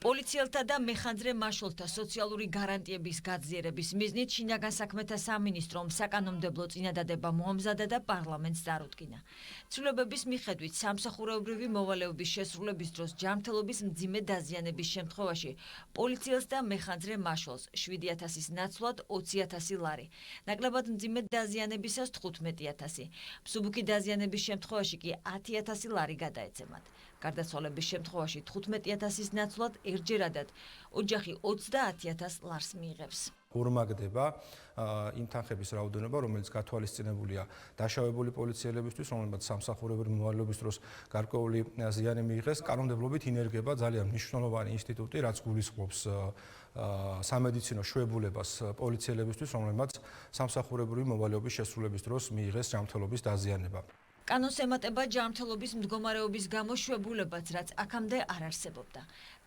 პოლიციელთა და მეხანძრე მაშველთა სოციალური გარანტიების გაზიარების მიზნით შინაგან საქმეთა სამინისტრომ საკანონმდებლო წინადადება მოამზადა და პარლამენტს წარუდგინა. ცვლილებების მიხედვით სამსახურეობრივი მოვალეობის შესრულების დროს ჯანმრთელობის მძიმე დაზიანების შემთხვევაში პოლიციელს და მეხანძრე მაშველს 7,000-ის ნაცვლად 20,000 ლარი, ნაკლებად მძიმე დაზიანებისას 15,000, მსუბუქი დაზიანების შემთხვევაში კი 10,000 ლარი გადაეცემათ. გარდაცვალების შემთხვევაში 15,000-ის ნაცვლად ერთჯერადად ოჯახი 30,000 ლარს მიიღებს. ორმაგდება იმ თანხების რაოდენობა, რომელიც გათვალისწინებულია დაშავებული პოლიციელებისთვის, რომლებმაც სამსახურებრივი მოვალეობის დროს გარკვეული ზიანი მიიღეს. კანონმდებლობით ინერგება ძალიან მნიშვნელოვანი ინსტიტუტი, რაც გულისხმობს სამედიცინო შვებულებას პოლიციელებისთვის, რომლებმაც სამსახურებრივი მოვალეობის შესრულების დროს მიიღეს ჯანმრთელობის დაზიანება. კანონს ემატება ჯანმრთელობის მდგომარეობის გამო შვებულებაც, რაც აქამდე არ არსებობდა.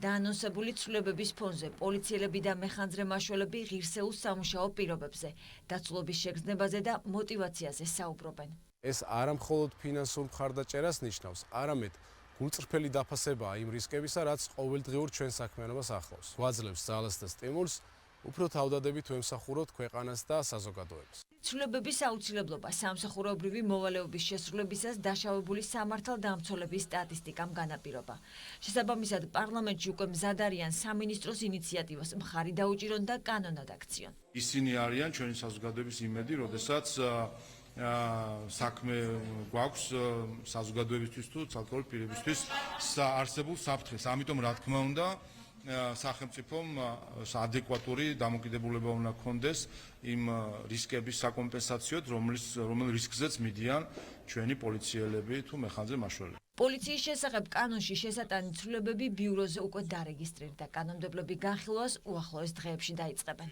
დაანონსებული ცვლილებების ფონზე პოლიციელები და მეხანძრე მაშველები ღირსეულ სამუშაო პირობებზე, დაცულობის შეგრძნებაზე და მოტივაციაზე საუბრობენ. ეს არა მხოლოდ ფინანსურ მხარდაჭერას ნიშნავს, არამედ გულწრფელი დაფასებაა იმ რისკებისა, რაც ყოველდღიურ ჩვენ საქმიანობას ახლავს. გვაძლევს ძალას და სტიმულს, უფრო თავდადებით ვემსახუროთ ქვეყანას და საზოგადოებას. ცვლილებების აუცილებლობა სამსახურეობრივი მოვალეობის შესრულებისას დაშავებული სამართალდამცველების სტატისტიკამ განაპირობა. შესაბამისად, პარლამენტში უკვე მზად არიან სამინისტროს ინიციატივას მხარი დაუჭირონ და კანონად აქციონ. ისინი არიან ჩვენი საზოგადოების იმედი, როდესაც საქმე გვაქვს საზოგადოებისთვის თუ ცალკეული პირებისთვის არსებულ საფრთხეს. ამიტომ რა თქმა უნდა სახელმწიფომ ადეკვატური დამოკიდებულება უნდა ჰქონდეს იმ რისკების საკომპენსაციოდ, რომელ რისკზეც მიდიან ჩვენი პოლიციელები თუ მეხანძრე მაშველები. პოლიციის შესახებ კანონში შესატანი ცვლილებები ბიუროზე უკვე დარეგისტრირდა. კანონმდებლები განხილვას უახლოეს დღეებში დაიწყებენ.